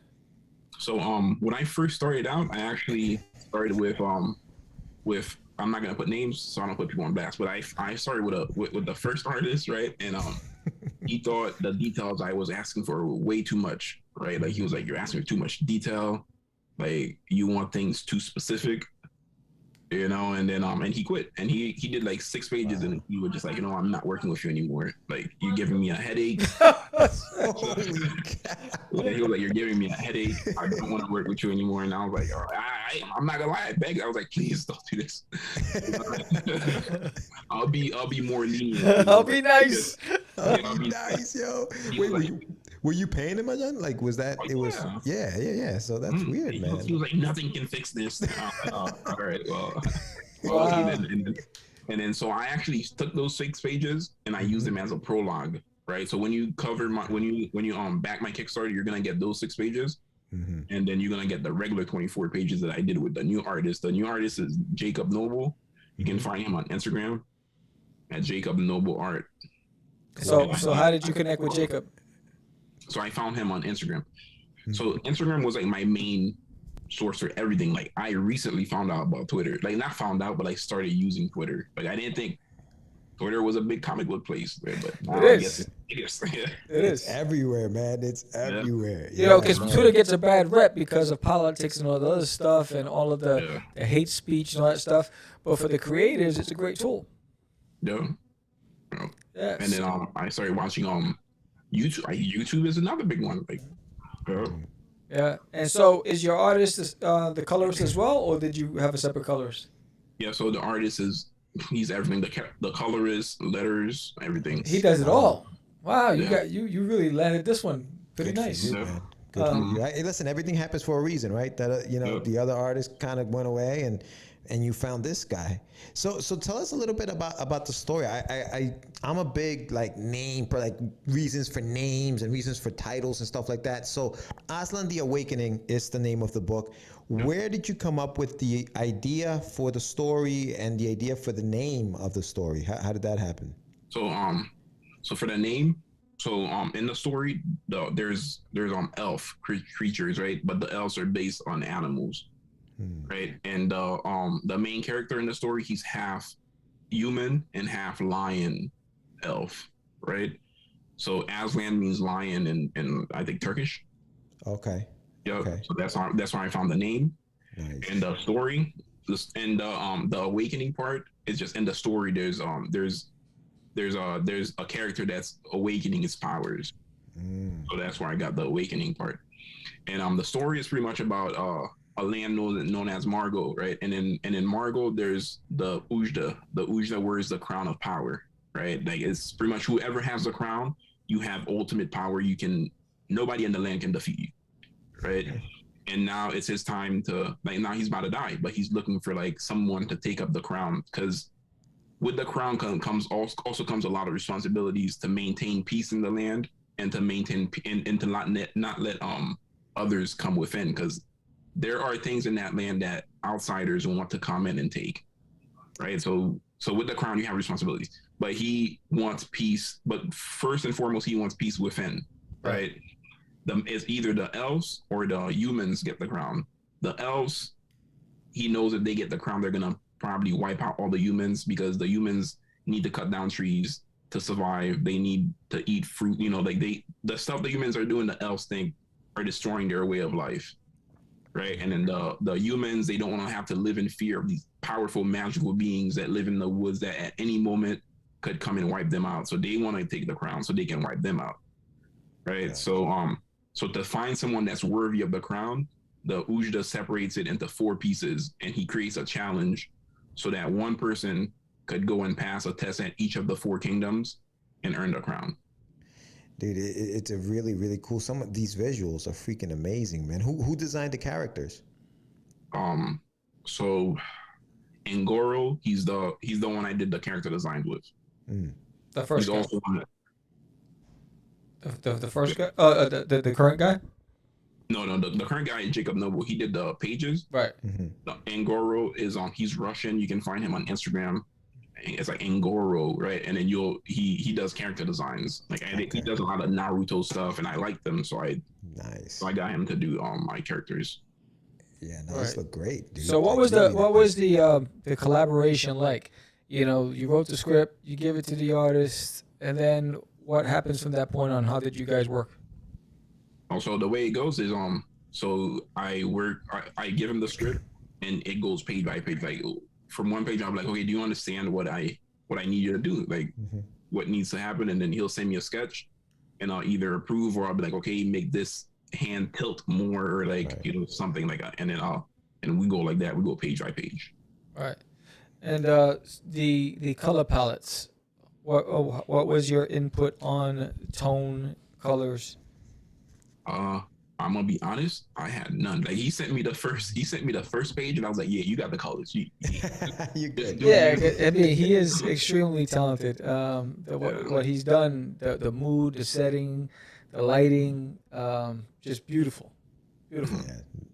So when I first started out, I actually started with I'm not gonna put names, so I don't put people on blast, but I started with the first artist, right? And he thought the details I was asking for were way too much, right? Like he was like, "You're asking for too much detail, like you want things too specific." You know, and then and he quit, and he did like 6 pages, and he was just like, you know, I'm not working with you anymore. Like you're giving me a headache. Holy Yeah, he was like, you're giving me a headache. I don't want to work with you anymore. And I was like, all right, I'm not gonna lie, I begged. I was like, please don't do this. I'll be more lenient. I'll be nice. I'll be nice, yo. He Wait, was were you paying him, Adjanu? Like, was that Oh, it? Was yeah. yeah. So that's weird, He man. was like, nothing can fix this. All right, well, Wow. okay, and then so I actually took those 6 pages and I used them as a prologue, right? So when you cover when you back my Kickstarter, you're gonna get those 6 pages, and then you're gonna get the regular 24 pages that I did with the new artist. The new artist is Jacob Noble. You can find him on Instagram at Jacob Noble Art. So how did you connect with Jacob? So I found him on Instagram. So Instagram was like my main source for everything. Like I recently found out about Twitter. Like not found out, but I started using Twitter. Like I didn't think Twitter was a big comic book place, but now It I is. guess it is. It It's is. everywhere, man. It's everywhere. You know, because man. Twitter gets a bad rep because of politics and all the other stuff and all of the hate speech and all that stuff. But for the creators, it's a great tool. Yeah. Yes. And then I started watching YouTube. YouTube is another big one. Like Yeah. And so is your artist the colorist as well, or did you have a separate colorist? yeah, so the artist he's everything. The colorist, letters, everything. He does it all. Wow, you Yeah. got you really landed this one pretty Good for nice. you, man. Good for you. Hey, listen, everything happens for a reason, right? That the other artist kind of went away, and you found this guy. So tell us a little bit about the story. I'm a big like name for like reasons for names and reasons for titles and stuff like that. So Aslan the Awakening is the name of the book. Where did you come up with the idea for the story and the idea for the name of the story? How did that happen? So for the name, in the story, there's elf creatures, right? But the elves are based on animals, right? And the main character in the story, he's half human and half lion elf, right? So Aslan means lion in I think Turkish. Okay. Yeah. Okay. So that's why I found the name. Nice. And the story, the awakening part is just in the story. There's a character that's awakening his powers. So that's where I got the awakening part. And the story is pretty much about a land known as Margot, right? And in Margot, there's the Ujda. The Ujda word is the crown of power, right? Like it's pretty much whoever has the crown, you have ultimate power. Nobody in the land can defeat you, right? And now it's his time to now he's about to die, but he's looking for like someone to take up the crown, because with the crown comes a lot of responsibilities to maintain peace in the land and to maintain and to not let others come within, because there are things in that land that outsiders want to come in and take, right? So with the crown you have responsibilities, but he wants peace. But first and foremost, he wants peace within, right? It's either the elves or the humans get the crown. The elves, he knows if they get the crown, they're gonna probably wipe out all the humans, because the humans need to cut down trees to survive. They need to eat fruit. You know, like the stuff the humans are doing, the elves think are destroying their way of life, right? And then the humans, they don't want to have to live in fear of these powerful magical beings that live in the woods that at any moment could come and wipe them out. So they want to take the crown so they can wipe them out, right? Yeah. So to find someone that's worthy of the crown, the Ujda separates it into 4 pieces, and he creates a challenge so that one person could go and pass a test at each of the 4 kingdoms and earn the crown. Dude, it's a really, really cool. Some of these visuals are freaking amazing, man. Who designed the characters? So Ngoro, he's the one I did the character design with. The first He's guy. also one that, The first guy. The current guy. no, the current guy is Jacob Noble. He did the pages. Right. The Ngoro is he's Russian. You can find him on Instagram. It's like Ngoro, right? And then he does character designs. Like he does a lot of Naruto stuff, and I like them, so I got him to do my characters. Yeah, no, those look great, dude. So what was the collaboration like? You know, you wrote the script, you give it to the artist, and then what happens from that point on? How did you guys work? Also, the way it goes is so I give him the script, and it goes page by page. Like from one page, I'm like, okay, do you understand what I need you to do? Like what needs to happen? And then he'll send me a sketch, and I'll either approve or I'll be like, okay, make this hand tilt more, or like something like that. And then and we go like that. We go page by page. Right. And the color palettes. What was your input on tone, colors? I'm gonna be honest, I had none. Like he sent me the first page, and I was like, yeah, you got the colors. You good. Yeah, I mean, he is extremely talented. What he's done, the mood, the setting, the lighting, just beautiful. Yeah,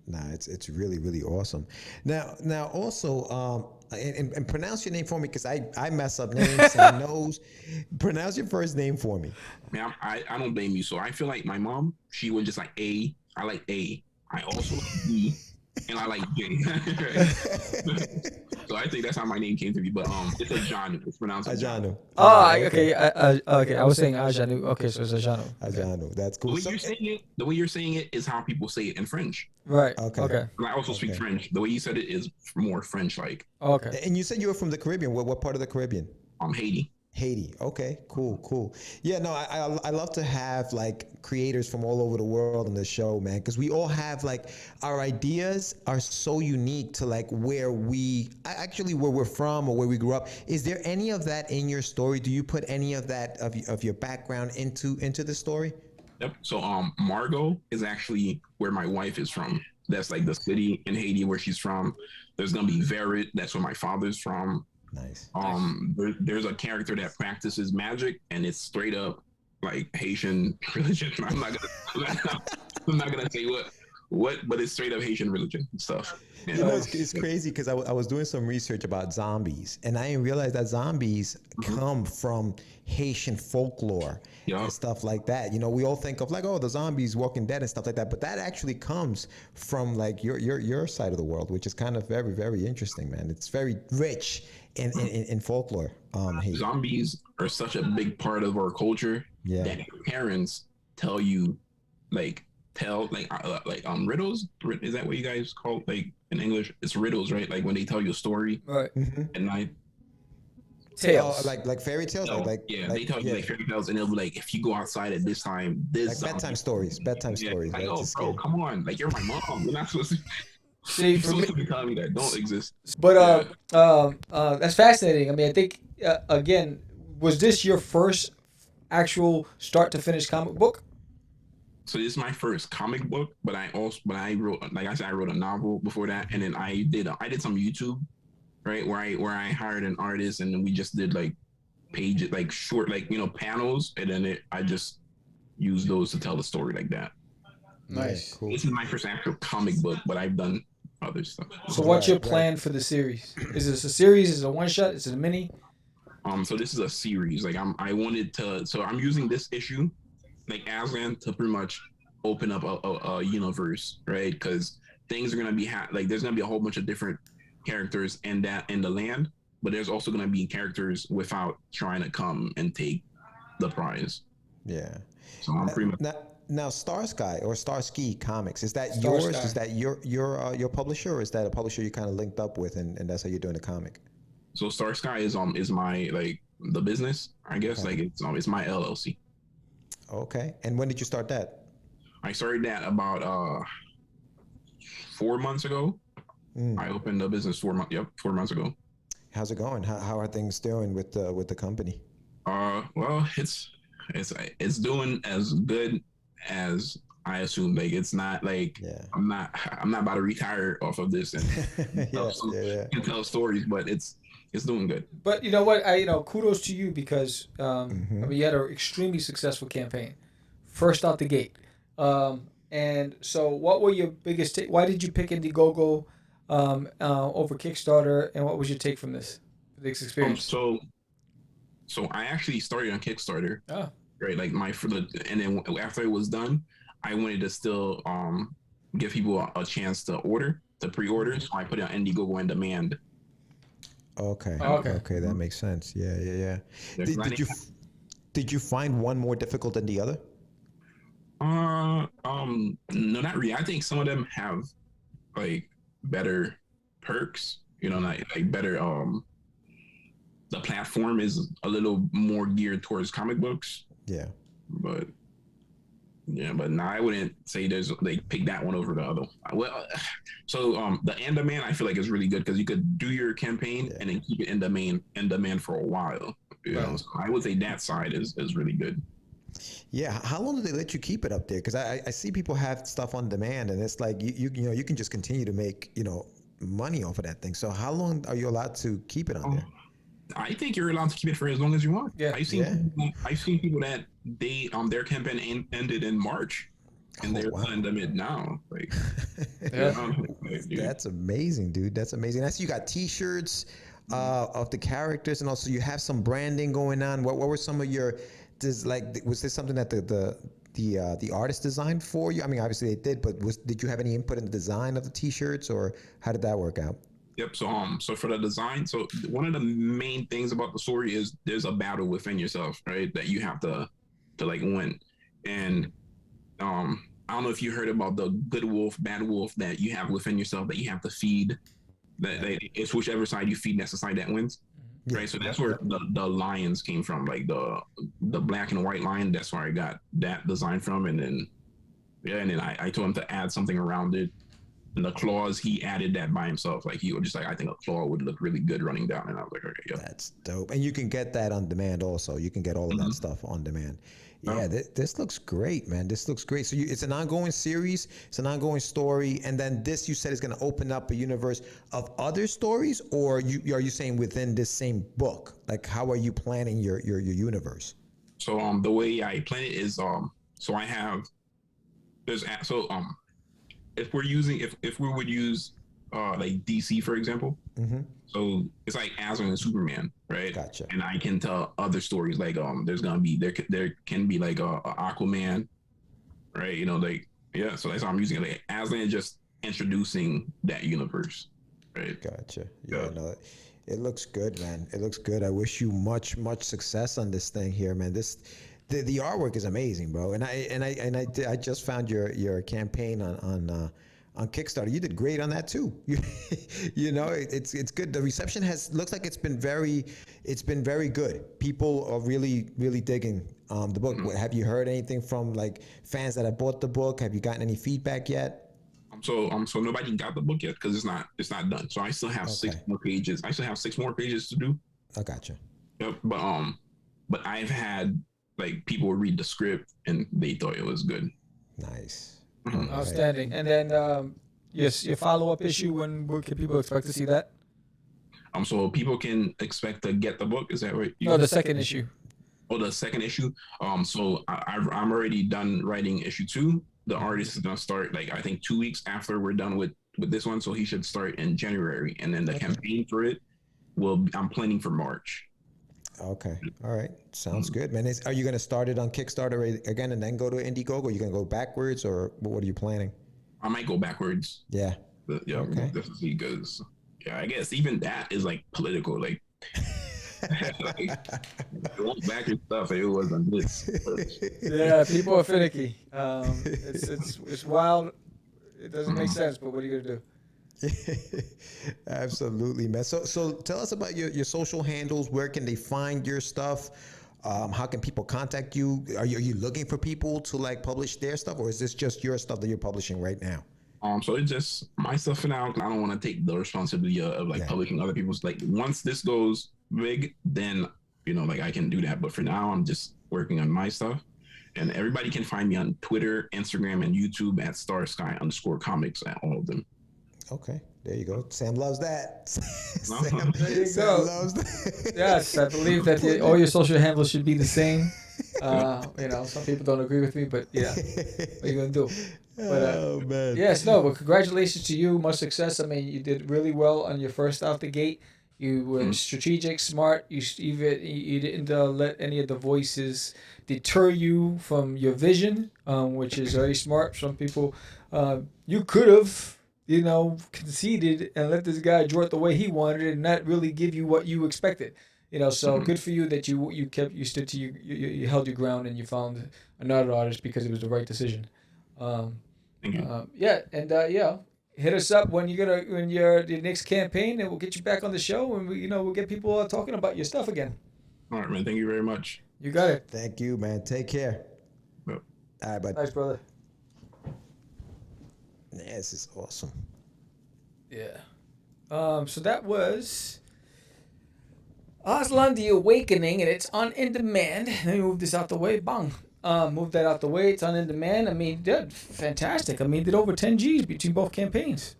nah, it's really, really awesome. Now also, and pronounce your name for me, because I mess up names and knows. Pronounce your first name for me. Man, I don't blame you. So I feel like my mom, she was just like A. I like A. I also like B, and I like J. So I think that's how my name came to me. But it's Adjanu. It's pronounced Adjanu. Oh, okay. Okay, I was saying Adjanu. Okay, so it's Adjanu. Adjanu. That's cool. The way you're saying it is how people say it in French. Right. Okay. And I also speak French. The way you said it is more French-like. Okay. And you said you were from the Caribbean. What part of the Caribbean? Haiti. Haiti. Okay, cool. Yeah, no, I love to have like creators from all over the world on the show, man, because we all have like our ideas are so unique to like where we're from or where we grew up. Is there any of that in your story? Do you put any of that of your background into the story? Yep. So Margot is actually where my wife is from. That's like the city in Haiti where she's from. There's gonna be Verit. That's where my father's from. Nice. There's a character that practices magic, and it's straight up like Haitian religion. I'm not gonna say what, but it's straight up Haitian religion and stuff. Yeah. You know, it's crazy because I was doing some research about zombies, and I didn't realize that zombies come from Haitian folklore and stuff like that. You know, we all think of like, oh, the zombies, Walking Dead and stuff like that, but that actually comes from like your side of the world, which is kind of very, very interesting, man. It's very rich in folklore. Zombies are such a big part of our culture that your parents tell you riddles. Is that what you guys call like in English? It's riddles, right? Like when they tell you a story Right. at night. Tales. Like fairy tales. No, they tell you like fairy tales, and they'll be like, if you go outside at this time, this like bedtime stories. Bedtime stories. Like, right? oh, bro, come on! Like you're my mom. You're not supposed to. See, You're for supposed me, to be telling me that don't exist. but that's fascinating. I mean, I think again, was this your first actual start to finish comic book? So this is my first comic book, but I wrote, like I said, I wrote a novel before that, and then I did some YouTube, right, where I hired an artist, and then we just did like pages, like short, like panels, and then I just used those to tell the story like that. Nice. Yeah, cool. This is my first actual comic book, but I've done other stuff. So what's your plan for the series? Is this a series? Is it a one shot? Is it a mini? So this is a series. Like I'm using this issue, like Aslan, to pretty much open up a universe, right? Because things are gonna be there's gonna be a whole bunch of different characters in the land, but there's also gonna be characters without trying to come and take the prize. Yeah. So I'm pretty much. Now, Starsky or Starsky Comics, is that Starsky. yours? Is that your publisher, or is that a publisher you kind of linked up with, and that's how you're doing the comic? So Starsky is my like the business, I guess. Okay. Like it's my LLC. Okay. And when did you start that? I started that about 4 months ago. I opened a business 4 months ago. How's it going? How are things doing with the company? Well, it's doing as good as I assume. Like it's not like I'm not about to retire off of this and tell stories, but it's doing good. But you know what? Kudos to you because I mean, you had an extremely successful campaign, first out the gate. And so, what were your biggest why did you pick Indiegogo over Kickstarter, and what was your take from this experience? So I actually started on Kickstarter. Oh. Right, like and then after it was done, I wanted to still give people a chance to pre-order. So I put it on Indiegogo on demand. Okay, that makes sense. Yeah. Did you find one more difficult than the other? No, not really. I think some of them have like better perks. Like better. The platform is a little more geared towards comic books. Yeah. But no, I wouldn't say pick that one over the other. Well, so the end demand I feel like is really good because you could do your campaign and then keep it in demand for a while. So I would say that side is really good. Yeah, how long do they let you keep it up there? Because I see people have stuff on demand, and it's like you can just continue to make money off of that thing. So how long are you allowed to keep it on there? I think you're allowed to keep it for as long as you want. Yeah, I've seen people that their campaign ended in March, and they're ending it now. Like, that's amazing, dude. That's amazing. I see you got T-shirts of the characters, and also you have some branding going on. What were some of your? Was this something that the artist designed for you? I mean, obviously they did, but did you have any input in the design of the T-shirts, or how did that work out? Yep. So for the design, so one of the main things about the story is there's a battle within yourself, right? That you have to like win. And I don't know if you heard about the good wolf, bad wolf that you have within yourself that you have to feed. That it's whichever side you feed, that's the side that wins. Right. So that's where the lions came from, like the black and white lion. That's where I got that design from. And then I told him to add something around it. And the claws, he added that by himself. Like he was just like, I think a claw would look really good running down. And I was like, okay, yeah. That's dope. And you can get that on demand also. You can get all of that stuff on demand. Yeah, this looks great, man. This looks great. So it's an ongoing series. It's an ongoing story. And then this, you said, is going to open up a universe of other stories? Or are you saying within this same book? Like, how are you planning your universe? So the way I plan it is, if we would use like DC, for example, so it's like Aslan and Superman, right? Gotcha. And I can tell other stories like there can be like a Aquaman, right? So that's how I'm using it. Like Aslan is just introducing that universe, right? Gotcha. Yeah. No, it looks good, man. It looks good. I wish you much success on this thing here, man. The artwork is amazing, bro. And I just found your campaign on Kickstarter. You did great on that too. It's good. The reception looks like it's been very good. People are really digging the book. Have you heard anything from like fans that have bought the book? Have you gotten any feedback yet? So nobody got the book yet because it's not done. So I still have 6 more pages. I still have 6 more pages to do. I gotcha. Yep. But I've had like people read the script and they thought it was good. Nice. Outstanding. And then yes, your follow-up issue, when can people expect to see that? So people can expect to get the book. Is that right? No, the second issue. Oh, the second issue. So I'm already done writing issue 2. The artist is gonna start like I think 2 weeks after we're done with this one. So he should start in January, and then the campaign for it I'm planning for March. Okay. All right. Sounds good, man. Are you going to start it on Kickstarter again and then go to Indiegogo? Are you going to go backwards, or what are you planning? I might go backwards. Yeah. Okay. Definitely, because I guess even that is like political. Like, it went back and stuff. It wasn't this. Yeah, people are finicky. It's wild. It doesn't make sense. But what are you gonna do? Absolutely, man. So tell us about your social handles. Where can they find your stuff? How can people contact you? Are you looking for people to like publish their stuff, or is this just your stuff that you're publishing right now? So it's just my stuff for now. I don't want to take the responsibility of like publishing other people's. Like once this goes big, then like I can do that. But for now, I'm just working on my stuff. And everybody can find me on Twitter, Instagram, and YouTube at @starsky_comics at all of them. Okay, there you go. Sam loves that. There you go. Loves that. Yes, I believe that all your social handles should be the same. Some people don't agree with me, but yeah, what are you gonna do? But, oh man. Yes, no, but congratulations to you. Much success. I mean, you did really well on your first out the gate. You were strategic, smart. You didn't let any of the voices deter you from your vision, which is very smart. Some people, you could have, conceded and let this guy draw it the way he wanted it and not really give you what you expected. So good for you that you stood to you held your ground and you found another artist because it was the right decision. Thank you. Hit us up when your next campaign, and we'll get you back on the show, and we'll get people talking about your stuff again. All right, man. Thank you very much. You got it. Thank you, man. Take care. Yep. All right, bud. Thanks, brother. Yeah, this is awesome. Yeah. So that was Aslan the Awakening, and it's on in demand. Let me move this out the way. Bang. Move that out the way. It's on in demand. I mean, fantastic. I mean, did over 10 G's between both campaigns.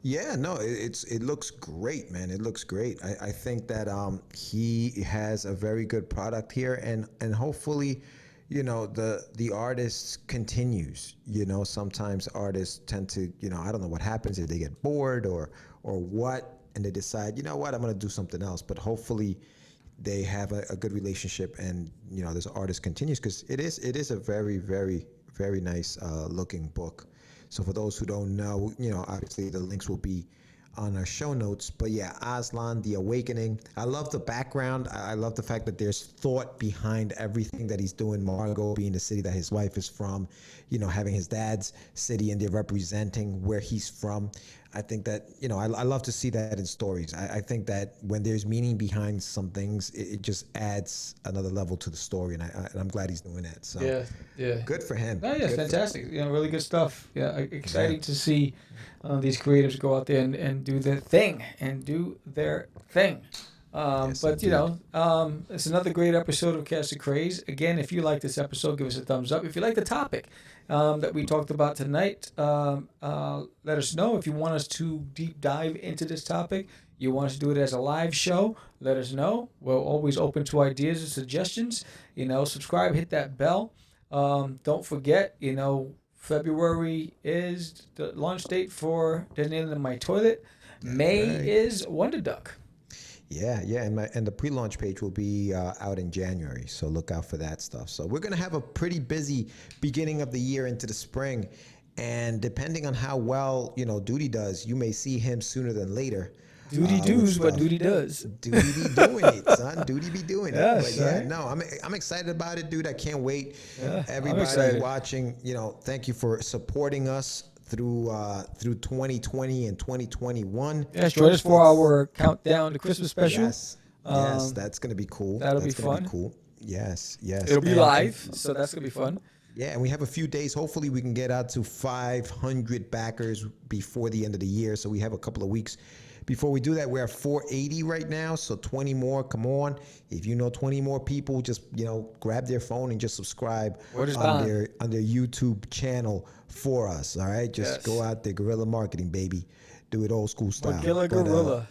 Yeah, no, it looks great, man. It looks great. I think that he has a very good product here, and hopefully, the artist continues. Sometimes artists tend to, I don't know what happens if they get bored or what, and they decide, you know what, I'm gonna do something else. But hopefully, they have a good relationship, and this artist continues, because it is a very, very, very nice looking book. So for those who don't know, obviously the links will be on our show notes. But yeah, Aslan the Awakening. I love the background. I love the fact that there's thought behind everything that he's doing. Margot being the city that his wife is from, having his dad's city and they're representing where he's from. I think that, I love to see that in stories. I think that when there's meaning behind some things, it just adds another level to the story, and I'm glad he's doing that. So yeah. Good for him. Oh, yeah, fantastic. Really good stuff. Yeah, exciting to see these creatives go out there and do their thing Yes, but it's another great episode of Cast the Craze. Again, if you like this episode, give us a thumbs up. If you like the topic that we talked about tonight, let us know. If you want us to deep dive into this topic, you want us to do it as a live show, let us know. We're always open to ideas and suggestions. Subscribe, hit that bell. Don't forget, February is the launch date for Designated in My Toilet. May is Wonder Duck. Yeah, and the pre-launch page will be out in January, so look out for that stuff. So we're gonna have a pretty busy beginning of the year into the spring, and depending on how well Duty does, you may see him sooner than later. Duty does what Duty does. Duty be doing it, son. Duty be doing it. Yes, but yeah, right? no, I'm excited about it, dude. I can't wait. Yeah, everybody watching, thank you for supporting us through 2020 and 2021. Yes, join us for our countdown to Christmas special. Yes, that's gonna be cool. That'll be gonna fun. Be cool. Yes. It'll be live, so that's gonna be fun. Yeah, and we have a few days. Hopefully, we can get out to 500 backers before the end of the year. So we have a couple of weeks before we do that. We're at 480 right now, so 20 more. Come on, if you know 20 more people, just grab their phone and just subscribe on their YouTube channel for us. All right, just go out there, guerrilla marketing, baby. Do it old school style. Guerrilla.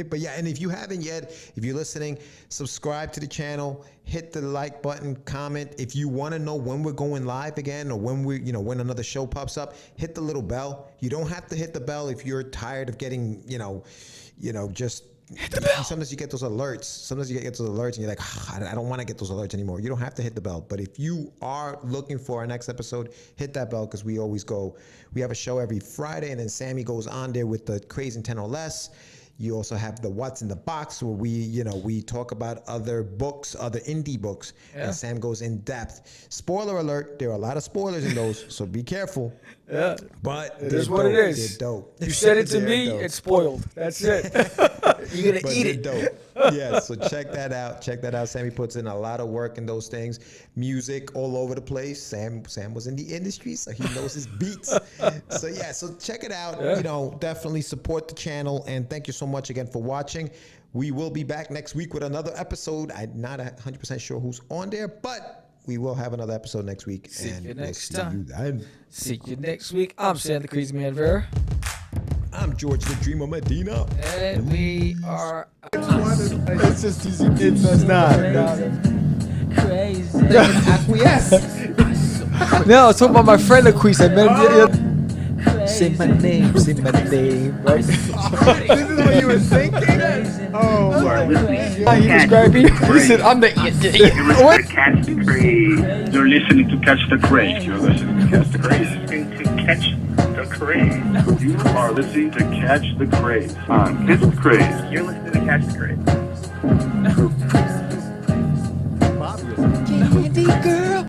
But yeah, and if you haven't yet, if you're listening, subscribe to the channel, hit the like button, comment. If you want to know when we're going live again, or when when another show pops up, hit the little bell. You don't have to hit the bell if you're tired of getting, just hit the bell. Sometimes you get those alerts. And you're like, I don't want to get those alerts anymore. You don't have to hit the bell. But if you are looking for our next episode, hit that bell, because we have a show every Friday, and then Sammy goes on there with the Crazy 10 or Less. You also have the What's in the Box, where we talk about other books, other indie books, and Sam goes in depth. Spoiler alert, there are a lot of spoilers in those, so be careful. Yeah. But it is what it is. They're dope. You said it to me, it's spoiled. That's it. You're going to eat it. Dope. Yeah, so check that out. Sammy puts in a lot of work in those things. Music all over the place. Sam was in the industry, so he knows his beats. So check it out. Yeah. Definitely support the channel, and thank you so much again for watching. We will be back next week with another episode. I'm not 100% sure who's on there, but we will have another episode next week. See you we'll next see time. you then. See you next week. I'm Sam the Crazy Man Vera. I'm George the Dreamer Medina. And we are. It's just easy. It's not. Crazy. Acquiesce. No, I was talking about my friend Acquiesce. Say my name, right? This is what you were thinking? Oh my God. He described me. He said, I'm the. What? Catch the Craze. You're listening to Catch the Craze. You're listening to Catch the Craze. Catch the Craze. You are listening to Catch the Craze. Catch the Craze. You're listening to Catch the Craze. Candy girl.